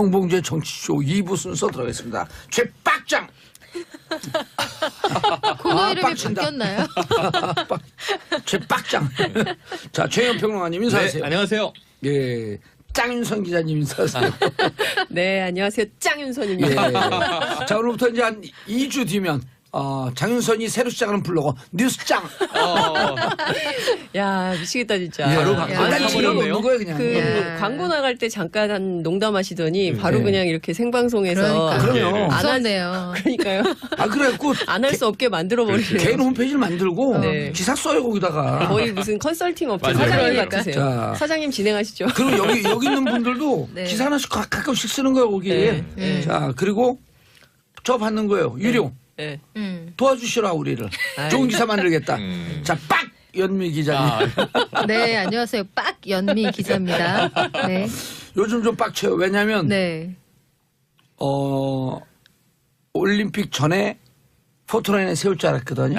정봉재 정치쇼 2부 순서 들어가겠습니다. 최빡장. 코너 이름이 빡친다. 바뀌었나요? 최빡장. 자, 최현 평론가님 인사하세요. 네, 안녕하세요. 예, 짱윤선 기자님 인사하세요. 네, 안녕하세요. 예. 짱윤선입니다. 자, 오늘부터 이제 한 2주 뒤면 장윤선이 새로 시작하는 블로거 뉴스짱. 야, 미치겠다 진짜. 예. 바로 야, 방송을 일단 타버렸네요. 지어놓는 거예요 그냥. 그 예. 광고 나갈 때 잠깐 한 농담하시더니 바로 네. 그냥 이렇게 생방송에서 그럼요. 안 할- 무섭네요. 그러니까요. 그래갖고 안 할 수 없게 만들어 버리네요. 개인 홈페이지를 만들고 네. 기사 써요 거기다가. 거의 무슨 컨설팅 업체 맞아요. 사장님 그러니까. 같으세요. 자. 사장님 진행하시죠. 그리고 여기 있는 분들도 네. 기사 하나씩 가끔씩 쓰는 거예요 거기에. 네. 자, 그리고 저 받는 거예요 유료. 네. 도와주시라 우리를. 아유. 좋은 기사 만들겠다. 자, 빡 연미 기자님. 네, 안녕하세요. 빡연미 기자입니다. 네. 요즘 좀 빡쳐요. 왜냐하면 네. 올림픽 전에 포토라인에 세울 줄 알았거든요.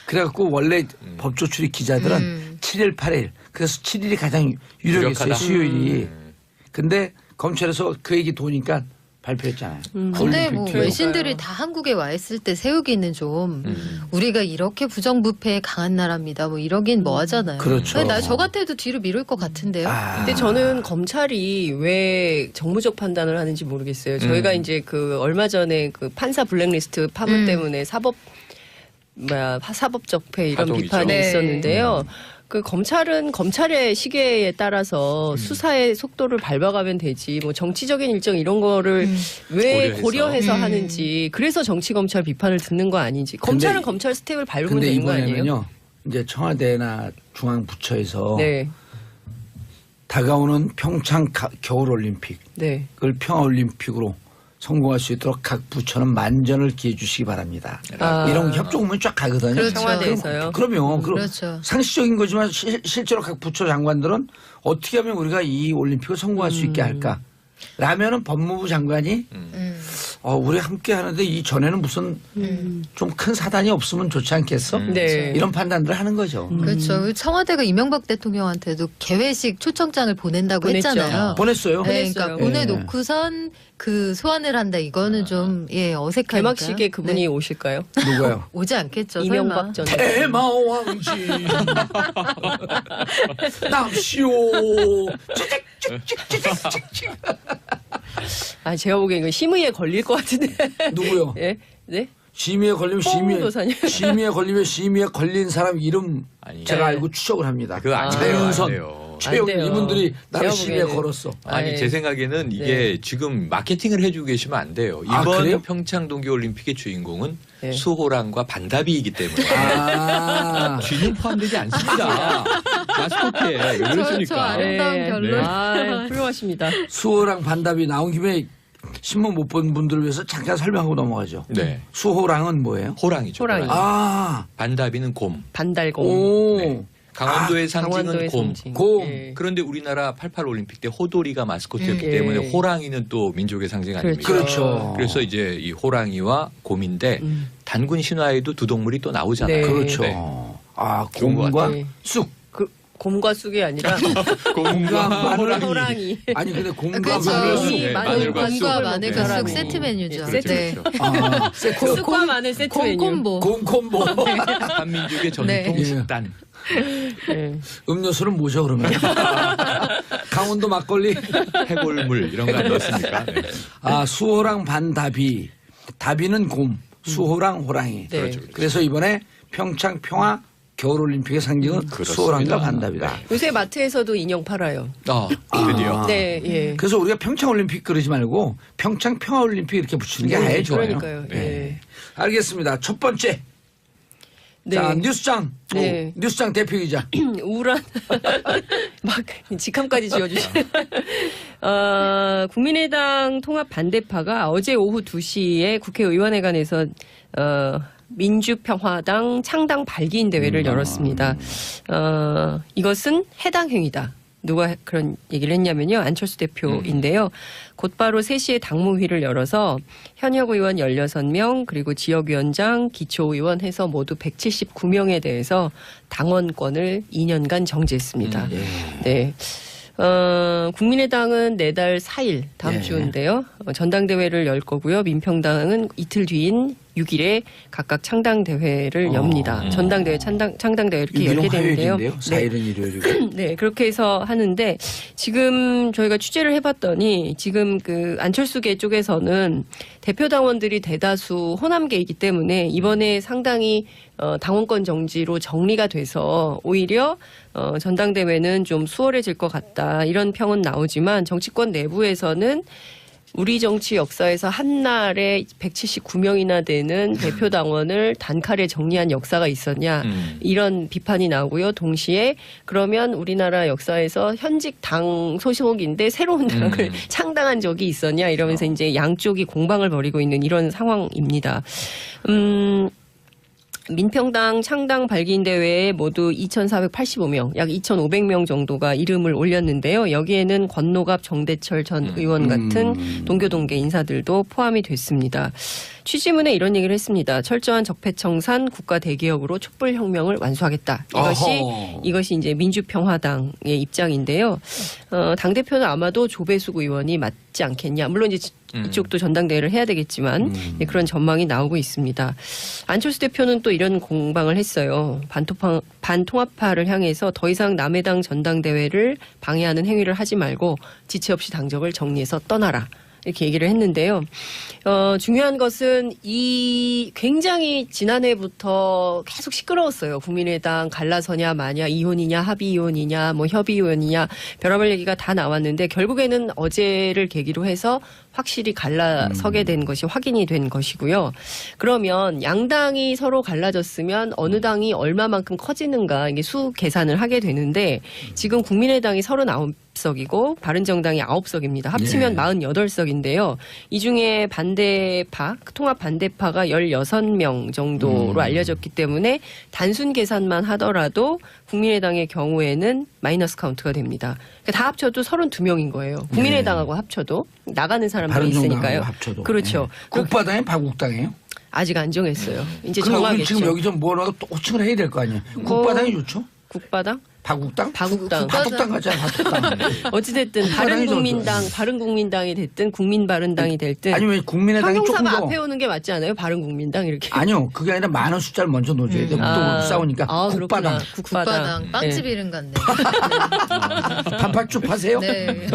그래갖고 원래 법조 출입 기자들은 7일, 8일. 그래서 7일이 가장 유력했어요. 유력하다. 수요일이. 근데 검찰에서 그 얘기 도니까 발표했잖아요. 근데 뭐 올림픽 뒤에. 외신들이 다 한국에 와 있을 때 세우기는 좀 우리가 이렇게 부정부패에 강한 나라입니다. 뭐 이러긴 뭐 하잖아요. 그렇죠. 저 같아도 뒤로 미룰 것 같은데요. 근데 저는 검찰이 왜 정무적 판단을 하는지 모르겠어요. 저희가 이제 그 얼마 전에 그 판사 블랙리스트 파문 때문에 사법 적폐 이런 파동이죠. 비판이 네. 있었는데요. 그 검찰은 검찰의 시계에 따라서 수사의 속도를 밟아가면 되지. 뭐 정치적인 일정 이런 거를 왜 고려해서. 고려해서 하는지. 그래서 정치 검찰 비판을 듣는 거 아닌지. 검찰은 검찰 스텝을 밟으면 근데 되는 거 아니에요? 이번에는요. 이제 청와대나 중앙부처에서 네, 다가오는 평창 겨울올림픽을 네. 평화올림픽으로 성공할 수 있도록 각 부처는 만전을 기해 주시기 바랍니다. 이런 협조 오면 쫙 가거든요. 그렇죠. 청와대에서요? 그럼요. 그렇죠. 상식적인 거지만 실제로 각 부처 장관들은 어떻게 하면 우리가 이 올림픽을 성공할 수 있게 할까? 라면은 법무부 장관이 우리 함께 하는데 이 전에는 무슨 좀 큰 사단이 없으면 좋지 않겠어? 네. 이런 판단들을 하는 거죠. 그렇죠. 청와대가 이명박 대통령한테도 개회식 초청장을 보낸다고 보냈죠. 했잖아요. 보냈어요. 네, 그러니까 보냈어요. 보내놓고선 그 소환을 한다. 이거는 좀 어색하니까. 개막식에 그분이 네. 오실까요? 누가요? 오지 않겠죠. 이명박 전 대마왕지 남시오 찍찍찍찍찍찍 아, 제가 보기엔 이거 심의에 걸릴 것 같은데. 누구요? 예? 네? 심의에 걸리면 홍도사님. 심의에 걸린 사람 이름 아니. 제가 네. 알고 추적을 합니다. 그거 안 돼요, 장윤선, 안 돼요. 최영 안 돼요. 이분들이 나를 제가 심의에 보기에는. 걸었어. 아니 네. 제 생각에는 이게 네. 지금 마케팅을 해주고 계시면 안 돼요. 아, 이번 그래요? 평창 동계올림픽의 주인공은 네. 수호랑과 반다비이기 때문에 쥐는 포함되지 않습니다. 마스코트에 왜 저 그러십니까? 아름다운 결론. 아, 훌륭하십니다. 수호랑 반답이 나온 김에 신문 못 본 분들을 위해서 잠깐 설명하고 넘어가죠. 네. 수호랑은 뭐예요? 호랑이죠. 호랑이. 호랑이. 아, 반다비는 곰. 반달곰. 오, 네. 강원도의 상징은 강원도의 곰. 상징. 곰. 예. 그런데 우리나라 88 올림픽 때 호돌이가 마스코트였기 예. 때문에 호랑이는 또 민족의 상징 아닙니까? 그렇죠. 그래서 이제 이 호랑이와 곰인데 단군 신화에도 두 동물이 또 나오잖아요. 네. 그렇죠. 네. 아, 좋은 것 곰과 같아요. 쑥. 그 곰과 쑥이 아니라 곰과 마늘. 호랑이. 아니 근데 곰과 그렇죠. 마늘 곰이 쑥. 네, 마늘과 마늘과 곰과 쑥을 마늘과 먹는 쑥 사람이. 세트 메뉴죠. 그렇죠, 네. 그렇죠. 아, 쑥과 마늘 세트 메뉴. 곰콤보. 곰콤보. 한민족의 전통 네. 식단. 예. 음료수는 뭐죠 그러면? 강원도 막걸리. 해골물 이런 거 아니었습니까? 네. 아, 수호랑 반다비. 다비는 곰, 수호랑 호랑이. 네. 그렇죠. 그래서 이번에 평창 평화 겨울올림픽의 상징은 그렇습니다. 수호랑과 반답이다. 요새 마트에서도 인형 팔아요. 드디어. 네, 예. 그래서 우리가 평창올림픽 그러지 말고 평창 평화올림픽 이렇게 붙이는 게 아예 좋아요. 그러니까요. 네. 알겠습니다. 첫 번째. 네. 자, 뉴스장. 네. 뉴스장 대표 기자. 우울한 막 직함까지 지어주시네. 국민의당 통합 반대파가 어제 오후 2시에 국회의원회관에서 민주평화당 창당 발기인 대회를 열었습니다. 이것은 해당 행위다. 누가 그런 얘기를 했냐면요. 안철수 대표인데요. 곧바로 3시에 당무회를 열어서 현역 의원 16명 그리고 지역위원장, 기초의원 해서 모두 179명에 대해서 당원권을 2년간 정지했습니다. 네. 국민의당은 내달 4일 다음 예. 주인데요. 전당대회를 열 거고요. 민평당은 이틀 뒤인 6일에 각각 창당대회를 엽니다. 전당대회, 창당대회 이렇게 열게 되는데요. 4일은 일요일이고. 네, 그렇게 해서 하는데 지금 저희가 취재를 해봤더니 지금 그 안철수계 쪽에서는 대표당원들이 대다수 호남계이기 때문에 이번에 상당히 당원권 정지로 정리가 돼서 오히려 전당대회는 좀 수월해질 것 같다 이런 평은 나오지만 정치권 내부에서는 우리 정치 역사에서 한날에 179명이나 되는 대표당원을 단칼에 정리한 역사가 있었냐 이런 비판이 나오고요. 동시에 그러면 우리나라 역사에서 현직 당 소속인데 새로운 당을 창당한 적이 있었냐 이러면서 이제 양쪽이 공방을 벌이고 있는 이런 상황입니다. 민평당 창당 발기인 대회에 모두 2,485명, 약 2,500명 정도가 이름을 올렸는데요. 여기에는 권노갑, 정대철 전 의원 같은 동교동계 인사들도 포함이 됐습니다. 취지문에 이런 얘기를 했습니다. 철저한 적폐청산, 국가 대개혁으로 촛불혁명을 완수하겠다. 이것이 이제 민주평화당의 입장인데요. 당대표는 아마도 조배숙 의원이 맞지 않겠냐. 물론 이제 이쪽도 전당대회를 해야 되겠지만 그런 전망이 나오고 있습니다. 안철수 대표는 또 이런 공방을 했어요. 반통합파를 향해서 더 이상 남의 당 전당대회를 방해하는 행위를 하지 말고 지체 없이 당적을 정리해서 떠나라. 이렇게 얘기를 했는데요. 중요한 것은 이 굉장히 지난해부터 계속 시끄러웠어요. 국민의당 갈라서냐 마냐 이혼이냐 합의 이혼이냐 뭐 협의 이혼이냐 별의별 얘기가 다 나왔는데 결국에는 어제를 계기로 해서 확실히 갈라서게 된 것이 확인이 된 것이고요. 그러면 양당이 서로 갈라졌으면 어느 당이 얼마만큼 커지는가 이게 수 계산을 하게 되는데 지금 국민의당이 39석이고 바른정당이 9석입니다. 합치면 48석인데요. 이 중에 반대파, 통합 반대파가 16명 정도로 알려졌기 때문에 단순 계산만 하더라도 국민의당의 경우에는 마이너스 카운트가 됩니다. 그러니까 다 합쳐도 32명인 거예요. 국민의당하고 합쳐도 나가는 사람들이 있으니까요. 합쳐도. 그렇죠. 국바당이 바국당이에요? 아직 안 정했어요. 이제 그럼 정하겠죠. 지금 여기서 뭐라고 또 호칭을 해야 될 거 아니에요. 국바당이 좋죠? 국바당? 바국당? 바국당. 바국당 같잖아. 바국당. 어찌됐든 바른국민당이 됐든 국민바른당이 됐든 아니면 국민의당이 조금 형용사가 더 앞에 오는 게 맞지 않아요? 바른국민당 이렇게. 아니요. 그게 아니라 많은 숫자를 먼저 넣어줘야 돼. 또 싸우니까 국바당. 국바당 빵집 이름 같네. 반팔쭉 하세요? 네.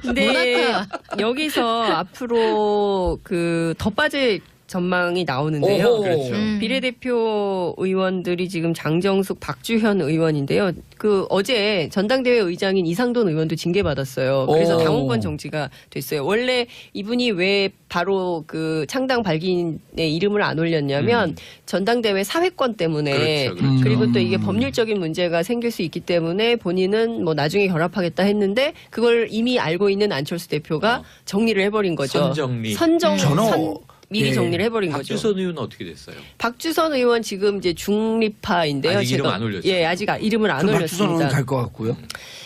근데 모나카. 여기서 앞으로 그 더 빠질 전망이 나오는데요. 오호. 그렇죠. 비례대표 의원들이 지금 장정숙, 박주현 의원인데요. 그 어제 전당대회 의장인 이상돈 의원도 징계받았어요. 그래서 오. 당원권 정지가 됐어요. 원래 이분이 왜 바로 그 창당 발기인의 이름을 안 올렸냐면 전당대회 사회권 때문에 그렇죠, 그렇죠. 그리고 또 이게 법률적인 문제가 생길 수 있기 때문에 본인은 뭐 나중에 결합하겠다 했는데 그걸 이미 알고 있는 안철수 대표가 정리를 해버린 거죠. 선정리. 미리 정리를 해버린 거죠. 박주선 의원은 어떻게 됐어요? 박주선 의원 지금 이제 중립파인데요. 아직 이름 안 올렸어요. 예, 아직 이름을 안 박주선 올렸습니다. 갈것 같고요.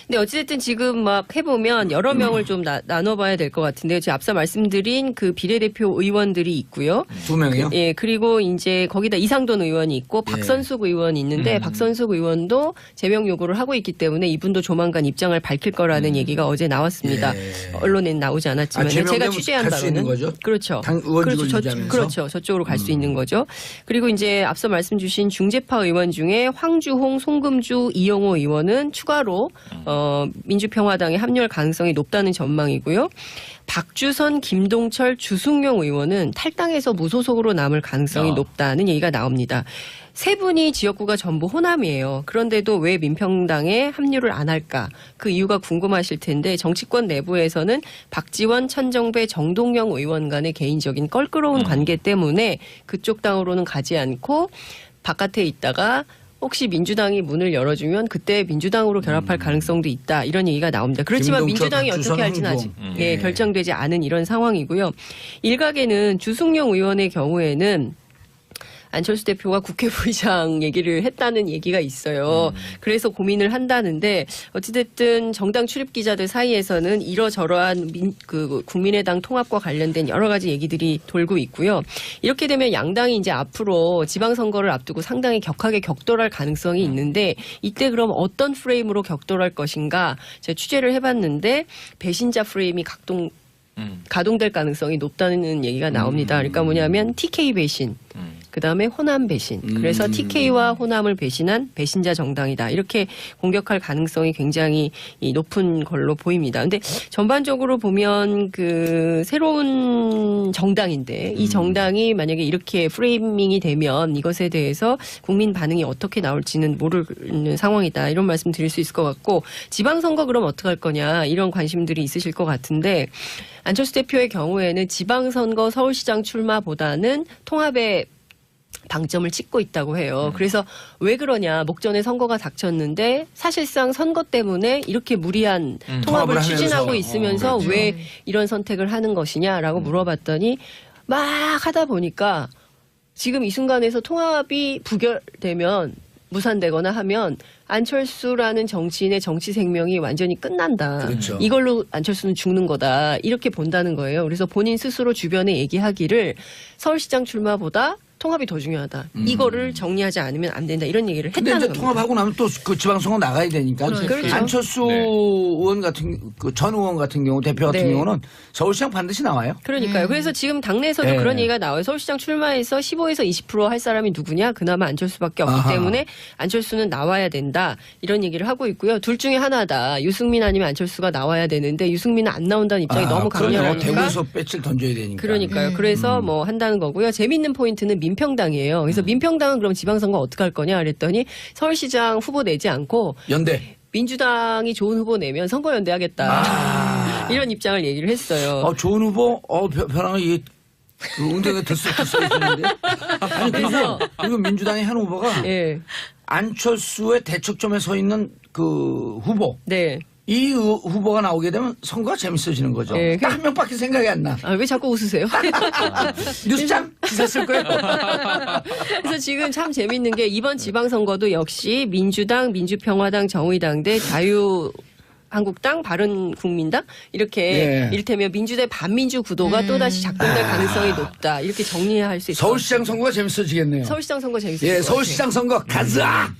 근데 어찌됐든 지금 막 해보면 여러 명을 좀 나눠봐야 될 것 같은데요. 제가 앞서 말씀드린 그 비례대표 의원들이 있고요. 2명이요? 예, 그리고 이제 거기다 이상돈 의원이 있고 박선숙 의원이 있는데 박선숙 의원도 제명 요구를 하고 있기 때문에 이분도 조만간 입장을 밝힐 거라는 얘기가 어제 나왔습니다. 예. 언론에는 나오지 않았지만 제가 제명되면 취재한 갈수 있는 바로는 거죠? 그렇죠. 당 의원직을 그렇죠. 유지하면서? 그렇죠. 저쪽으로 갈 수 있는 거죠. 그리고 이제 앞서 말씀 주신 중재파 의원 중에 황주홍, 송금주, 이영호 의원은 추가로 민주평화당에 합류할 가능성이 높다는 전망이고요. 박주선, 김동철, 주승용 의원은 탈당해서 무소속으로 남을 가능성이 높다는 얘기가 나옵니다. 세 분이 지역구가 전부 호남이에요. 그런데도 왜 민평당에 합류를 안 할까? 그 이유가 궁금하실 텐데 정치권 내부에서는 박지원, 천정배, 정동영 의원 간의 개인적인 껄끄러운 관계 때문에 그쪽 당으로는 가지 않고 바깥에 있다가 혹시 민주당이 문을 열어주면 그때 민주당으로 결합할 가능성도 있다. 이런 얘기가 나옵니다. 그렇지만 김동철, 민주당이 박주선, 어떻게 할지는 아직 황교안. 예, 결정되지 않은 이런 상황이고요. 일각에는 주승용 의원의 경우에는 안철수 대표가 국회 부의장 얘기를 했다는 얘기가 있어요. 그래서 고민을 한다는데 어찌됐든 정당 출입 기자들 사이에서는 이러저러한 국민의당 통합과 관련된 여러 가지 얘기들이 돌고 있고요. 이렇게 되면 양당이 이제 앞으로 지방선거를 앞두고 상당히 격하게 격돌할 가능성이 있는데 이때 그럼 어떤 프레임으로 격돌할 것인가 제가 취재를 해봤는데 배신자 프레임이 가동될 가능성이 높다는 얘기가 나옵니다. 그러니까 뭐냐면 TK 배신, 그다음에 호남 배신. 그래서 TK와 호남을 배신한 배신자 정당이다. 이렇게 공격할 가능성이 굉장히 높은 걸로 보입니다. 근데 전반적으로 보면 그 새로운 정당인데 이 정당이 만약에 이렇게 프레이밍이 되면 이것에 대해서 국민 반응이 어떻게 나올지는 모르는 상황이다. 이런 말씀 드릴 수 있을 것 같고 지방선거 그럼 어떻게 할 거냐 이런 관심들이 있으실 것 같은데 안철수 대표의 경우에는 지방선거 서울시장 출마보다는 통합에 방점을 찍고 있다고 해요. 그래서 왜 그러냐. 목전에 선거가 닥쳤는데 사실상 선거 때문에 이렇게 무리한 통합을 추진하고 있으면서 그렇죠. 왜 이런 선택을 하는 것이냐라고 물어봤더니 막 하다 보니까 지금 이 순간에서 통합이 부결되면 무산되거나 하면 안철수라는 정치인의 정치 생명이 완전히 끝난다. 그렇죠. 이걸로 안철수는 죽는 거다. 이렇게 본다는 거예요. 그래서 본인 스스로 주변에 얘기하기를 서울시장 출마보다 통합이 더 중요하다. 이거를 정리하지 않으면 안 된다. 이런 얘기를 근데 했다는 이제 겁니다. 통합하고 나면 또 그 지방선거 나가야 되니까. 그렇죠. 안철수 네. 의원 전 의원 같은 경우 대표 같은 네. 경우는 서울시장 반드시 나와요. 그러니까요. 그래서 지금 당내에서도 네. 그런 얘기가 나와요. 서울시장 출마해서 15에서 20% 할 사람이 누구냐? 그나마 안철수밖에 없기 아하. 때문에 안철수는 나와야 된다. 이런 얘기를 하고 있고요. 둘 중에 하나다. 유승민 아니면 안철수가 나와야 되는데 유승민은 안 나온다는 입장이 너무 그러네요. 강렬하니까. 대구에서 배치를 던져야 되니까. 그러니까요. 그래서 뭐 한다는 거고요. 재밌는 포인트는 민평당이에요. 그래서 민평당은 그럼 지방선거 어떻게 할 거냐 그랬더니 서울시장 후보 내지 않고 연대. 민주당이 좋은 후보 내면 선거연대하겠다. 이런 입장을 얘기를 했어요. 좋은 후보, 변화가 이게 웅덩이가 들썩들썩해지는데. 아니 그리고 민주당의 한 후보가 예. 안철수의 대척점에 서 있는 그 후보. 네. 이 후보가 나오게 되면 선거가 재밌어지는 거죠. 네, 딱 한 명밖에 생각이 안 나. 아, 왜 자꾸 웃으세요? 뉴스장 기사 쓸 거예요. 그래서 지금 참 재밌는 게 이번 지방선거도 역시 민주당, 민주평화당, 정의당 대 자유한국당, 바른국민당 이렇게 예. 이를테면 민주대 반민주 구도가 또다시 작동될 가능성이 높다. 이렇게 정리할 수 있을 것 서울시장 같아요. 선거가 재밌어지겠네요. 서울시장 선거 재밌을 예, 것 서울시장 선거 가자.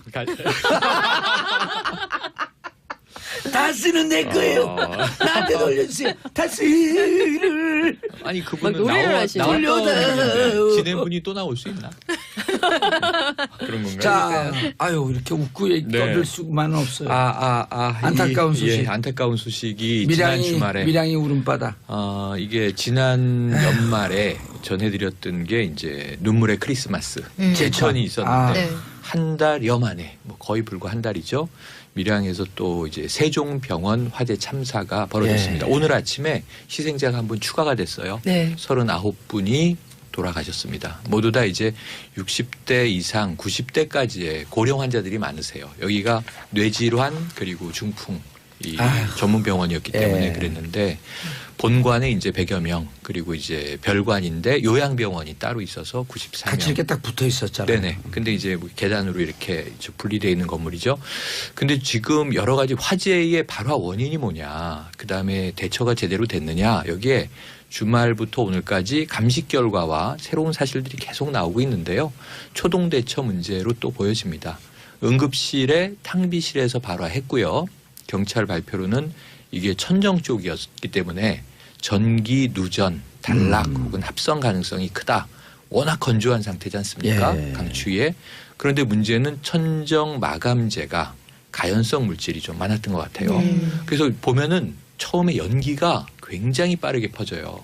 다스는 내 거예요. 나한테 돌려주세요. 다스를. 아니 그분은 막 노래를 하시네. 돌려다. 진행분이 또 나올 수 있나? 그런 건가요? 자, 아유 이렇게 웃고 떠들 수만은 없어요. 안타까운 소식. 안타까운 소식이 지난 주말에 밀양이 울음바다. 이게 지난 연말에 전해드렸던 게 이제 눈물의 크리스마스 제천이 있었는데 네. 한 달여 만에 뭐 거의 불과 한 달이죠. 밀양에서 또 이제 세종병원 화재 참사가 벌어졌습니다. 예. 오늘 아침에 희생자가 한 분 추가가 됐어요. 네. 39분이 돌아가셨습니다. 모두 다 이제 60대 이상 90대까지의 고령 환자들이 많으세요. 여기가 뇌질환 그리고 중풍 이 전문 병원이었기 때문에 예. 그랬는데 본관에 이제 100여 명 그리고 이제 별관인데 요양병원이 따로 있어서 94명. 같이 이렇게 딱 붙어 있었잖아요. 네네. 근데 이제 뭐 계단으로 이렇게 분리되어 있는 건물이죠. 근데 지금 여러 가지 화재의 발화 원인이 뭐냐, 그 다음에 대처가 제대로 됐느냐, 여기에 주말부터 오늘까지 감식 결과와 새로운 사실들이 계속 나오고 있는데요. 초동 대처 문제로 또 보여집니다. 응급실에 탕비실에서 발화했고요. 경찰 발표로는 이게 천정 쪽이었기 때문에 전기 누전, 단락 혹은 합성 가능성이 크다. 워낙 건조한 상태지 않습니까? 예. 강추위에. 그런데 문제는 천정 마감재가 가연성 물질이 좀 많았던 것 같아요. 그래서 보면은 처음에 연기가 굉장히 빠르게 퍼져요.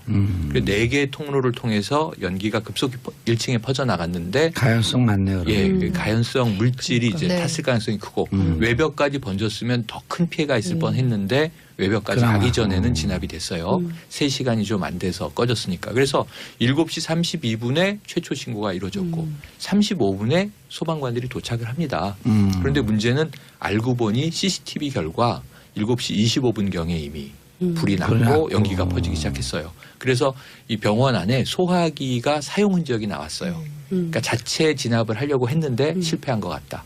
그래서 4개의 통로를 통해서 연기가 급속히 1층에 퍼져나갔는데 가연성 많네요. 예, 가연성 물질이 이제 네. 탔을 가능성이 크고 외벽까지 번졌으면 더 큰 피해가 있을 뻔했는데 외벽까지 그나마. 가기 전에는 진압이 됐어요. 3시간이 좀 안 돼서 꺼졌으니까. 그래서 7시 32분에 최초 신고가 이루어졌고 35분에 소방관들이 도착을 합니다. 그런데 문제는 알고 보니 CCTV 결과 7시 25분경에 이미 불이 났고 났고. 연기가 퍼지기 시작했어요. 그래서 이 병원 안에 소화기가 사용 흔적이 나왔어요. 그러니까 자체 진압을 하려고 했는데 실패한 것 같다.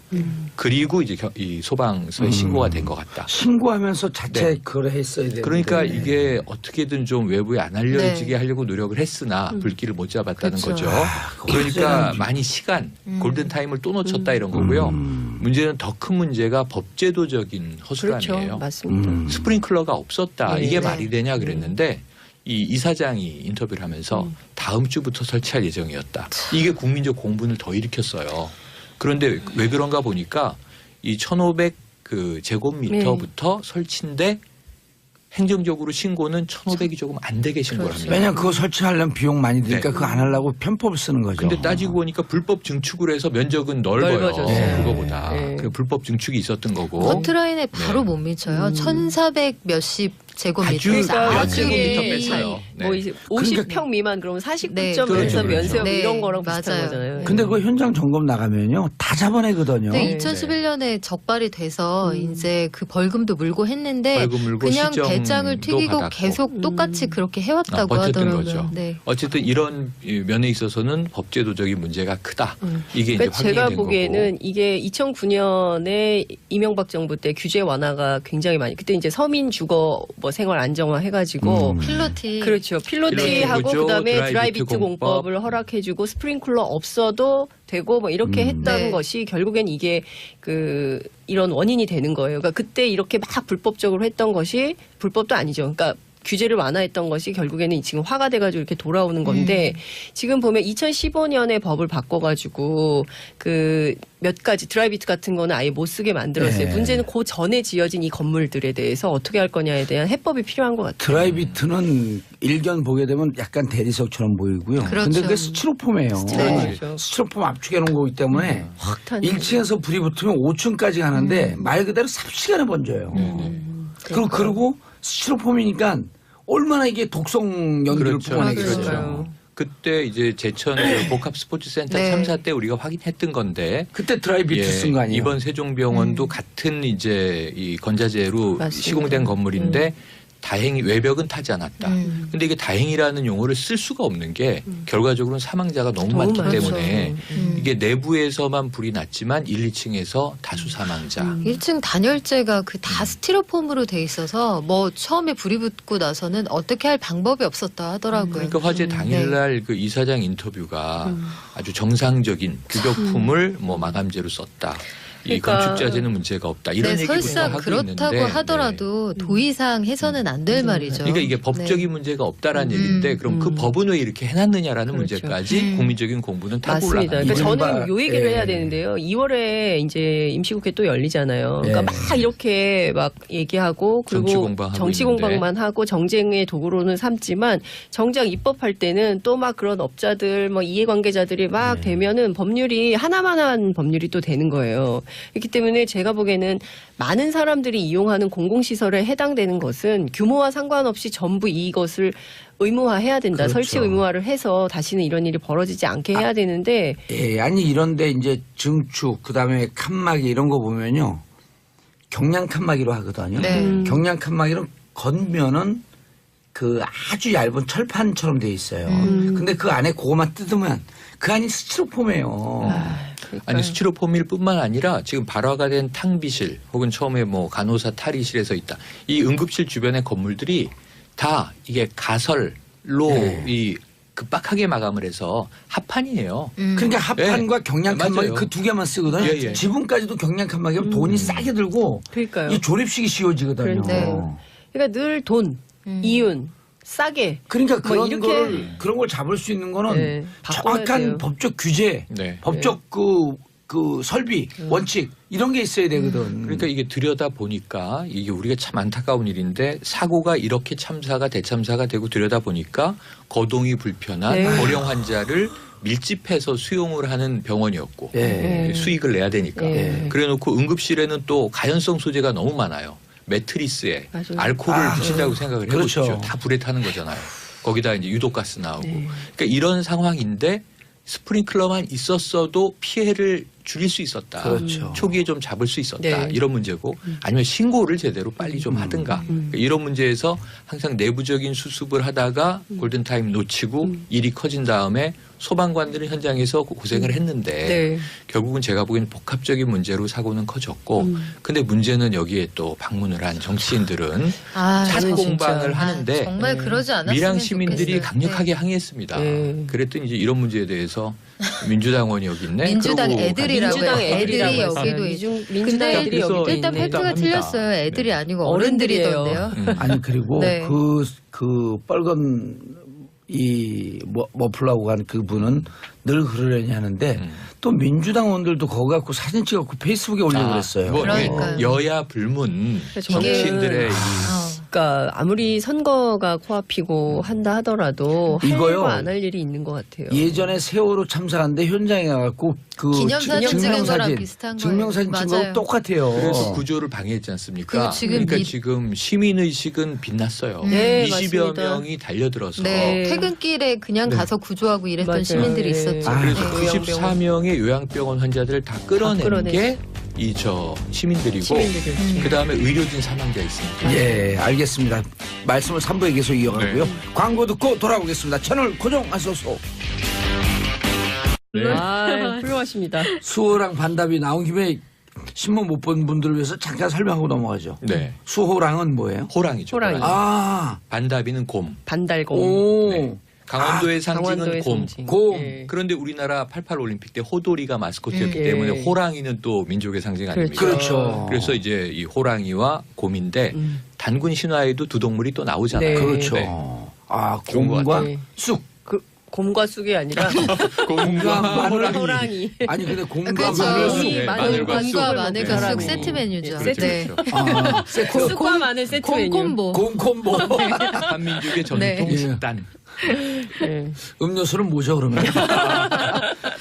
그리고 이제 이 소방서에 신고가 된 것 같다. 신고하면서 자체 네. 그걸 했어야 되는데. 그러니까 이게 어떻게든 좀 외부에 안 알려지게 하려고 노력을 했으나 불길을 못 잡았다는 그렇죠. 거죠. 그러니까 많이 시간, 골든타임을 또 놓쳤다 이런 거고요. 문제는 더 큰 문제가 법제도적인 허술함이에요. 그렇죠. 맞습니다. 스프링클러가 없었다. 네. 이게 네. 말이 되냐 그랬는데 이 이사장이 인터뷰를 하면서 다음 주부터 설치할 예정이었다. 이게 국민적 공분을 더 일으켰어요. 그런데 왜 그런가 보니까 이 1,500 그 제곱미터부터 설치인데 행정적으로 신고는 1,500이 조금 안 되게 신고를 합니다. 왜냐면 그거 설치하려면 비용 많이 드니까 네. 그거 안 하려고 편법을 쓰는 거죠. 근데 따지고 보니까 불법 증축을 해서 면적은 넓어요. 넓어졌어요. 그거보다. 네. 그 불법 증축이 있었던 거고. 커트라인에 바로 네. 못 미쳐요. 1,400 몇십 제곱미터. 아주 그래서 몇 아주 제곱미터 이- 뺐어요. 네. 뭐 이제 50평 미만 그러면 49.1 네. 그렇죠, 면세점 그렇죠. 네. 이런 거랑 비슷한 맞아요. 거잖아요. 근데 그거 현장 점검 나가면요 다 잡아내거든요. 네, 2011년에 적발이 돼서 이제 그 벌금도 물고 했는데 벌금 물고 그냥 시정도 대장을 튀기고 받았고. 계속 똑같이 그렇게 해왔다고 버텼던 하더라고요. 거죠. 네. 어쨌든 이런 면에 있어서는 법제도적인 문제가 크다. 이게 이제 그러니까 제가 확인된 보기에는 거고. 이게 2009년에 이명박 정부 때 규제 완화가 굉장히 많이 그때 이제 서민 주거 뭐 생활 안정화 해가지고 필로티. 그렇죠. 필로티하고 필로티 그다음에 구조, 드라이비트 드라이비트 공법을 허락해주고 스프링클러 없어도 되고 뭐 이렇게 했다는 네. 것이 결국엔 이게 그 이런 원인이 되는 거예요. 그러니까 그때 이렇게 막 불법적으로 했던 것이 불법도 아니죠. 그러니까 규제를 완화했던 것이 결국에는 지금 화가 돼가지고 이렇게 돌아오는 건데 지금 보면 2015년에 법을 바꿔가지고 그 몇 가지 드라이비트 같은 거는 아예 못 쓰게 만들었어요. 네. 문제는 그 전에 지어진 이 건물들에 대해서 어떻게 할 거냐에 대한 해법이 필요한 것 같아요. 드라이비트는 일견 보게 되면 약간 대리석처럼 보이고요. 그렇죠. 근데 그게 스티로폼이에요. 그렇죠. 스티로폼 압축해 놓은 거기 때문에 확 타는 1층에서 불이 붙으면 5층까지 가는데 말 그대로 삽시간에 번져요. 그리고 스티로폼이니까 얼마나 이게 독성 연기를 그렇죠. 뿜어내겠어요. 그렇죠. 그때 이제 제천 그 복합 스포츠센터 네. 참사 때 우리가 확인했던 건데 그때 드라이비트 쓴 거 아니에요? 이번 세종병원도 같은 이제 이 건자재로 맞습니다. 시공된 건물인데 다행히 외벽은 타지 않았다. 근데 이게 다행이라는 용어를 쓸 수가 없는 게 결과적으로는 사망자가 너무 너무 많기 많죠. 때문에 이게 내부에서만 불이 났지만 1, 2층에서 다수 사망자. 1층 단열재가 그 다 스티로폼으로 돼 있어서 뭐 처음에 불이 붙고 나서는 어떻게 할 방법이 없었다 하더라고요. 그러니까 화재 당일날 그 이사장 인터뷰가 아주 정상적인 규격품을 뭐 마감재로 썼다. 이 그러니까 건축자재는 문제가 없다. 이런 네, 얘기부터 설사 하고 그렇다고 있는데 하더라도 도의상 해서는 안 될 말이죠. 그러니까 이게 법적인 문제가 없다라는 얘기인데 그럼 그 법은 왜 이렇게 해놨느냐라는 그렇죠. 문제까지 국민적인 공부는 타고 맞습니다. 올라갑니다. 그러니까 저는 이른바, 요 얘기를 예. 해야 되는데요. 2월에 이제 임시국회 또 열리잖아요. 그러니까 예. 막 이렇게 막 얘기하고 그리고 정치공방하고 정치공방만 하고 정쟁의 도구로는 삼지만 정작 입법할 때는 또 막 그런 업자들 뭐 이해관계자들이 막 되면은 법률이 하나만한 법률이 또 되는 거예요. 그렇기 때문에 제가 보기에는 많은 사람들이 이용하는 공공시설에 해당되는 것은 규모와 상관없이 전부 이것을 의무화해야 된다. 그렇죠. 설치 의무화를 해서 다시는 이런 일이 벌어지지 않게 해야 되는데 예, 아니 이런데 이제 증축 그다음에 칸막이 이런 거 보면요 경량 칸막이로 하거든요. 네. 경량 칸막이로 건면은 그 아주 얇은 철판처럼 돼 있어요. 근데 그 안에 그거만 뜯으면 그 안이 스티로폼이에요. 아니 스티로폼일 뿐만 아니라 지금 발화가 된 탕비실 혹은 처음에 뭐 간호사 탈의실에서 있다. 이 응급실 주변의 건물들이 다 이게 가설로 네. 이 급박하게 마감을 해서 합판이에요. 그러니까 합판과 예. 경량 칸막이 맞아요. 그 두 개만 쓰거든요. 예, 예. 지붕까지도 경량 칸막이면 돈이 싸게 들고 그러니까요. 이 조립식이 씌워지거든요. 네. 그러니까 늘 돈, 이윤, 싸게. 그러니까 뭐 그런 이렇게 걸 그런 걸 잡을 수 있는 거는 네, 바꿔야 정확한 돼요. 법적 규제, 네. 법적 그 설비, 원칙 이런 게 있어야 되거든. 그러니까 이게 들여다 보니까 이게 우리가 참 안타까운 일인데 사고가 이렇게 참사가 대참사가 되고 들여다 보니까 거동이 불편한 네. 고령 환자를 밀집해서 수용을 하는 병원이었고 예. 수익을 내야 되니까 예. 그래놓고 응급실에는 또 가연성 소재가 너무 많아요. 매트리스에 맞아요. 알코올을 붙인다고 생각을 그렇죠. 해보십시오. 다 불에 타는 거잖아요. 거기다 이제 유독가스 나오고. 그러니까 이런 상황인데 스프링클러만 있었어도 피해를 줄일 수 있었다. 그렇죠. 초기에 좀 잡을 수 있었다. 네. 이런 문제고 아니면 신고를 제대로 빨리 좀 하든가 이런 문제에서 항상 내부적인 수습을 하다가 골든타임 놓치고 일이 커진 다음에 소방관들은 현장에서 고생을 했는데 네. 결국은 제가 보기에는 복합적인 문제로 사고는 커졌고 근데 문제는 여기에 또 방문을 한 정치인들은 아, 사전 저는 공방을 진짜. 하는데 정말 그러지 않았으면 밀양 시민들이 좋겠어요. 강력하게 항의했습니다. 네. 그랬더니 이제 이런 문제에 대해서 민주당원이 여기 있네. 민주당 그러고 애들이라고 민주당 해요. 애들이라고 애들이 했어요. 여기도 민주당 근데 애들이 여기도 일단 있네. 팩트가 합니다. 틀렸어요. 애들이 네. 아니고 어른들이에요. 어른들이던데요. 아니 그리고 네. 그 빨간 이 머플라고 한 그분은 늘 그러려니 하는데 또 민주당원들도 그거 갖고 사진 찍어갖고 페이스북에 올리고 그랬어요. 뭐 그러니까요. 여야 불문 저는- 정치인들의 이 그러니까 아무리 선거가 코앞이고 한다 하더라도 할 이거요. 일과 안 할 일이 있는 것 같아요. 예전에 세월호 참사하는데 현장에 가갖고 그 기념사진 찍은 거랑 비슷한 거예요. 증명사진 찍은 맞아요. 거 똑같아요. 그래서 구조를 방해했지 않습니까? 그 지금 그러니까 미- 지금 시민의식은 빛났어요. 네, 20여 맞습니다. 명이 달려들어서 네, 퇴근길에 그냥 네. 가서 구조하고 이랬던 맞아요. 시민들이 네. 있었죠. 아, 그래서 네. 94명의 요양병원 환자들을 다 끌어낸 끌어냈- 게 이 시민들이고 시민들이었죠. 그다음에 의료진 사망자 있습니다. 예, 알겠습니다. 말씀을 3부에 계속 이어가고요. 네. 광고 듣고 돌아오겠습니다. 채널 고정하소서. 네. 아, 훌륭하십니다. 수호랑 반답이 나온 김에 신문 못 본 분들을 위해서 잠깐 설명하고 넘어가죠. 네. 수호랑은 뭐예요? 호랑이죠. 호랑이. 호랑이. 아, 반다비는 곰. 반달곰. 오, 네. 강원도의 상징은 강원도의 곰. 상징. 곰. 예. 그런데 우리나라 88 올림픽 때 호돌이가 마스코트였기 예. 때문에 호랑이는 또 민족의 상징 아닙니까? 그렇죠. 그래서 이제 이 호랑이와 곰인데 단군 신화에도 두 동물이 또 나오잖아요. 네. 그렇죠. 네. 아, 좋은 것 곰과 같아요. 쑥. 그 곰과 쑥이 아니라 곰과 호랑이. 호랑이. 아니 근데 곰과 그렇죠. 마늘 쑥. 네, 마늘과 쑥. 곰과 마늘과 네. 쑥 세트 메뉴죠. 그렇죠, 네. 그렇죠. 아, 세트. 쑥과 마늘 세트 메뉴. 곰콤보. 곰콤보. 한민족의 전통 네. 식단. 예. 음료수는 뭐죠 그러면?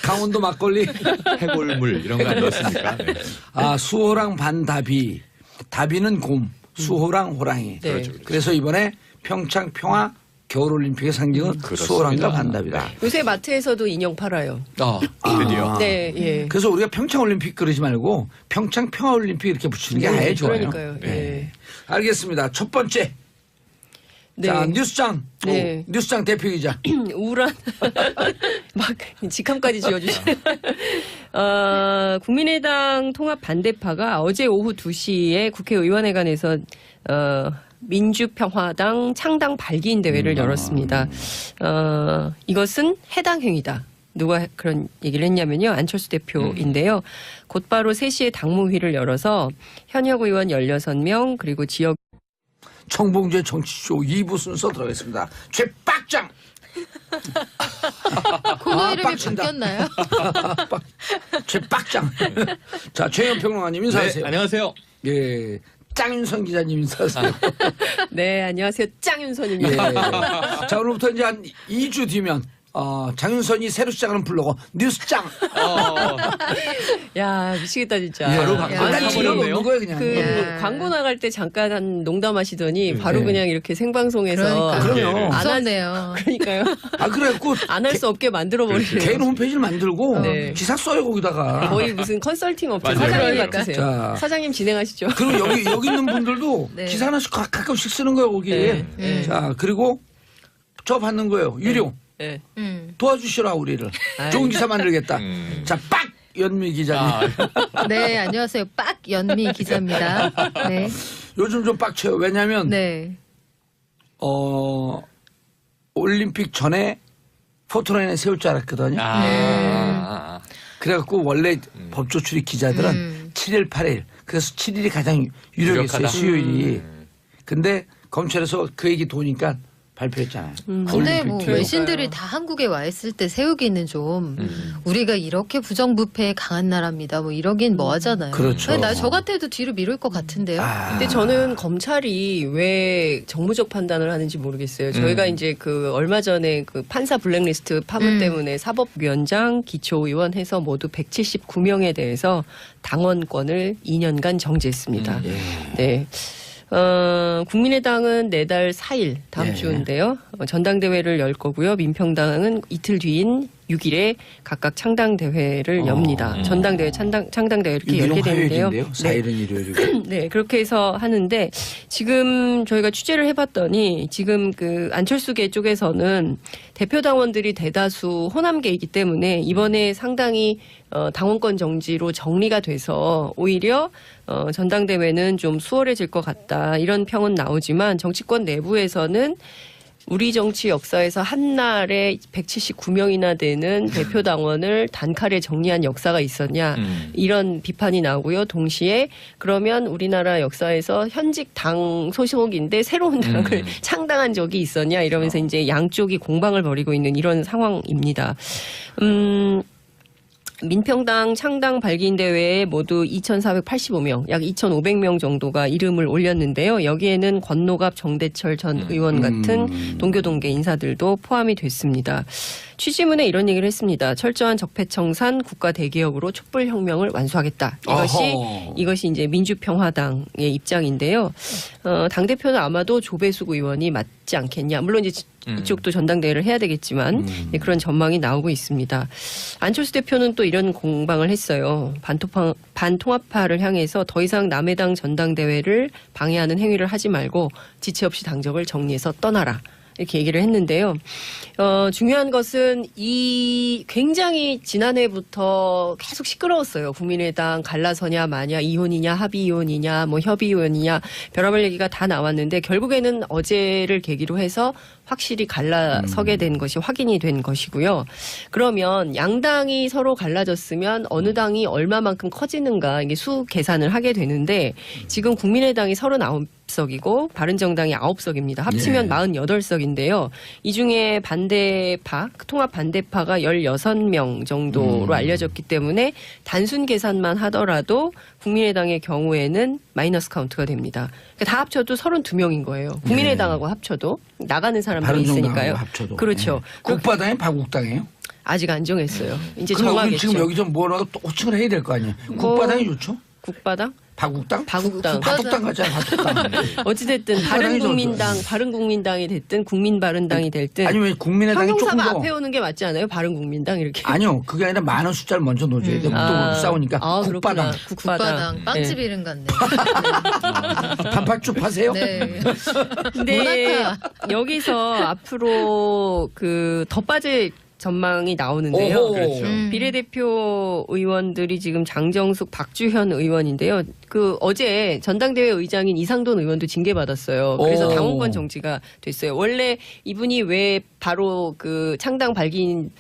강원도 막걸리. 해골물 이런 거 안 넣었습니까? 네. 아, 수호랑 반다비. 다비는 곰, 수호랑 호랑이. 네. 그렇죠. 그래서 이번에 평창 평화 겨울올림픽의 상징은 그렇습니다. 수호랑과 반다비다. 요새 마트에서도 인형 팔아요. 드디어. 네, 예. 그래서 우리가 평창올림픽 그러지 말고 평창 평화올림픽 이렇게 붙이는 게 아예 좋아요. 그러니까요. 네. 예. 알겠습니다. 첫 번째. 네. 자, 뉴스장. 네. 뉴스장 대표이자. 우울한 막 직함까지 지어주시네. 국민의당 통합 반대파가 어제 오후 2시에 국회의원회관에서 민주평화당 창당 발기인 대회를 열었습니다. 이것은 해당 행위다. 누가 그런 얘기를 했냐면요. 안철수 대표인데요. 곧바로 3시에 당무회를 열어서 현역 의원 16명 그리고 지역 청봉주의 정치쇼 2부 순서 들어가겠습니다. 최빡장. 코너 이름이 빡친다. 바뀌었나요? 최빡장. 자, 최현 평론가님 인사하세요. 네, 안녕하세요. 예. 짱윤선 기자님 인사하세요. 네, 안녕하세요. 예. 짱윤선입니다. 자, 오늘부터 이제 한 2주 뒤면 장윤선이 새로 시작하는 블로거 뉴스짱. 야, 미치겠다 진짜. 바로 야. 방송 일단 타버렸네요. 집어넣는 거예요 그냥. 그 야. 광고 나갈 때 잠깐 한 농담하시더니 바로 네. 그냥 이렇게 생방송에서 그러니까. 그럼요. 안 무섭네요. 그러니까요. 아, 그래갖고 안 할 수 없게 만들어 버리네요. 개인 홈페이지를 만들고 네. 기사 써요 거기다가. 거의 무슨 컨설팅 업체 맞아요. 사장님 그러니까. 같으세요. 자. 사장님 진행하시죠. 그리고 여기 있는 분들도 네. 기사 하나씩 가끔씩 쓰는 거예요 거기에. 네. 자, 그리고 저 받는 거예요 유료. 네. 도와주시라 우리를. 아이. 좋은 기사 만들겠다. 자, 빡 연미 기자님. 네, 안녕하세요. 빡연미 기자입니다. 네. 요즘 좀 빡쳐요. 왜냐하면 네. 올림픽 전에 포토라인에 세울 줄 알았거든요. 그래갖고 원래 법조 출입 기자들은 7일, 8일. 그래서 7일이 가장 유력했어요. 유력하다. 수요일이. 근데 검찰에서 그 얘기 도니까 발표했잖아요. 근데 올림픽 뭐 뒤에. 외신들이 다 한국에 와 있을 때 세우기는 좀 우리가 이렇게 부정부패에 강한 나라입니다. 뭐 이러긴 뭐 하잖아요. 그렇죠. 저 같아도 뒤로 미룰 것 같은데요. 근데 저는 검찰이 왜 정무적 판단을 하는지 모르겠어요. 저희가 이제 그 얼마 전에 그 판사 블랙리스트 파문 때문에 사법위원장, 기초의원 해서 모두 179명에 대해서 당원권을 2년간 정지했습니다. 네. 국민의당은 내달 4일 다음 예. 주인데요. 전당대회를 열 거고요. 민평당은 이틀 뒤인 6일에 각각 창당대회를 엽니다. 전당대회, 창당대회 이렇게 열게 되는데요. 4일은 일요일이고. 네, 그렇게 해서 하는데 지금 저희가 취재를 해봤더니 지금 그 안철수계 쪽에서는 대표당원들이 대다수 호남계이기 때문에 이번에 상당히 당원권 정지로 정리가 돼서 오히려 전당대회는 좀 수월해질 것 같다 이런 평은 나오지만 정치권 내부에서는 우리 정치 역사에서 한날에 179명이나 되는 대표당원을 단칼에 정리한 역사가 있었냐 이런 비판이 나오고요. 동시에 그러면 우리나라 역사에서 현직 당 소속인데 새로운 당을 창당한 적이 있었냐 이러면서 이제 양쪽이 공방을 벌이고 있는 이런 상황입니다. 민평당 창당 발기인 대회에 모두 2,485명, 약 2,500명 정도가 이름을 올렸는데요. 여기에는 권노갑, 정대철 전 의원 같은 동교동계 인사들도 포함이 됐습니다. 취지문에 이런 얘기를 했습니다. 철저한 적폐청산, 국가 대개혁으로 촛불혁명을 완수하겠다. 이것이 이제 민주평화당의 입장인데요. 당대표는 아마도 조배숙 의원이 맞지 않겠냐. 물론 이제 이쪽도 전당대회를 해야 되겠지만 그런 전망이 나오고 있습니다. 안철수 대표는 또 이런 공방을 했어요. 반통합파를 향해서 더 이상 남의 당 전당대회를 방해하는 행위를 하지 말고 지체 없이 당적을 정리해서 떠나라. 이렇게 얘기를 했는데요. 중요한 것은 이 굉장히 지난해부터 계속 시끄러웠어요. 국민의당 갈라서냐 마냐 이혼이냐 합의 이혼이냐 뭐 협의 이혼이냐 별의별 얘기가 다 나왔는데 결국에는 어제를 계기로 해서 확실히 갈라서게 된 것이 확인이 된 것이고요. 그러면 양당이 서로 갈라졌으면 어느 당이 얼마만큼 커지는가 이게 수 계산을 하게 되는데 지금 국민의당이 39석이고 바른정당이 9석입니다. 합치면 48석인데요. 이 중에 반대파, 통합 반대파가 16명 정도로 알려졌기 때문에 단순 계산만 하더라도 국민의당의 경우에는 마이너스 카운트가 됩니다. 그러니까 다 합쳐도 32명인 거예요. 국민의당하고 합쳐도 나가는 사람들이 있으니까요. 합쳐도. 그렇죠. 국바당이 바국당이에요? 아직 안 정했어요. 이제 그럼 우리 정하겠죠. 지금 여기서 뭐라도 또 호칭을 해야 될 거 아니에요. 국바당이 좋죠? 국바당? 바국당? 바국당. 바둑당 같잖아요. 바둑당. 어찌됐든 바른국민당이 됐든 국민바른당이 됐든 아니면 국민의당이 조금 형용사가 더 앞에 오는 게 맞지 않아요? 바른국민당 이렇게. 아니요. 그게 아니라 많은 숫자를 먼저 넣어줘야 돼요. 또 싸우니까 국바당. 국바당. 빵집 이름 같네. 반팔쭉 하세요? 네. 근데 모나카. 여기서 앞으로 그 더 빠질 전망이 나오는데요. 오호. 그렇죠. 비례대표 의원들이 지금 장정숙, 박주현 의원인데요. 그 어제 전당대회 의장인 이상돈 의원도 징계받았어요. 그래서 오. 당원권 정지가 됐어요. 원래 이분이 왜 바로 그 창당 발기인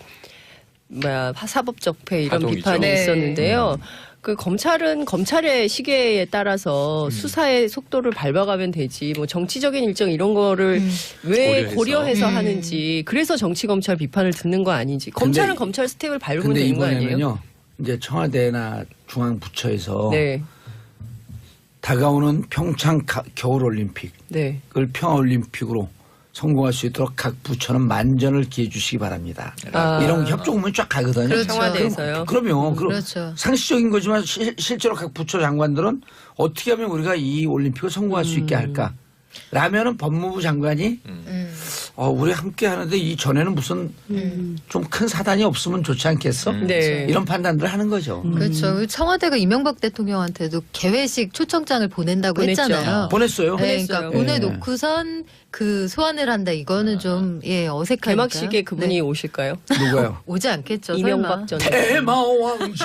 사법적폐 이런 파동이죠. 비판이 네. 있었는데요. 그 검찰은 검찰의 시계에 따라서 수사의 속도를 밟아가면 되지 뭐 정치적인 일정 이런 거를 왜 고려해서 하는지 그래서 정치검찰 비판을 듣는 거 아닌지 검찰은 검찰 스텝을 밟으면 근데 되는 거 아니에요? 이번에는요. 이제 청와대나 중앙부처에서 네. 다가오는 평창 겨울올림픽을 네. 평화올림픽으로 성공할 수 있도록 각 부처는 만전을 기해 주시기 바랍니다. 이런 협조금이 쫙 가거든요. 그렇죠. 청와대에서요. 그러면 그렇죠. 상식적인 거지만 실제로 각 부처 장관들은 어떻게 하면 우리가 이 올림픽을 성공할 수 있게 할까? 라면은 법무부 장관이 우리 함께 하는데 이 전에는 무슨 좀 큰 사단이 없으면 좋지 않겠어? 네. 이런 판단들을 하는 거죠. 그렇죠. 청와대가 이명박 대통령한테도 개회식 초청장을 보낸다고 보냈죠. 했잖아요. 보냈어요. 네, 그러니까 보냈어요. 보내놓고선 그 소환을 한다. 이거는 좀 어색하니까. 개막식에 그분이 네. 오실까요? 누가요? 오지 않겠죠. 이명박 전 대마왕지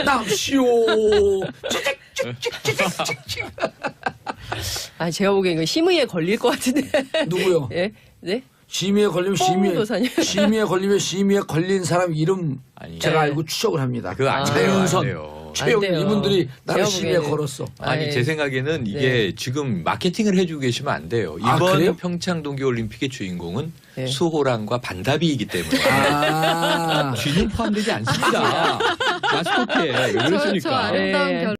남시오 찍찍찍찍찍찍 아 제가 보기엔 이거 심의에 걸릴 것 같은데. 누구요? 네? 네? 심의에 걸리면 홍도사님. 심의에 걸린 사람 이름 아니. 제가 알고 추적을 합니다. 그거 안 돼요. 안 자연선, 돼요. 최영일 안 돼요. 이분들이 나를 제가 심의에 보기에는. 걸었어. 아니 네. 제 생각에는 이게 지금 마케팅을 해주고 계시면 안 돼요. 아, 이번 그래요? 평창 동계올림픽의 주인공은 네. 수호랑과 반다비이기 때문에 아. 쥐는 포함되지 않습니다. 마스코트에 왜 저 그러십니까? 아름다운 네. 결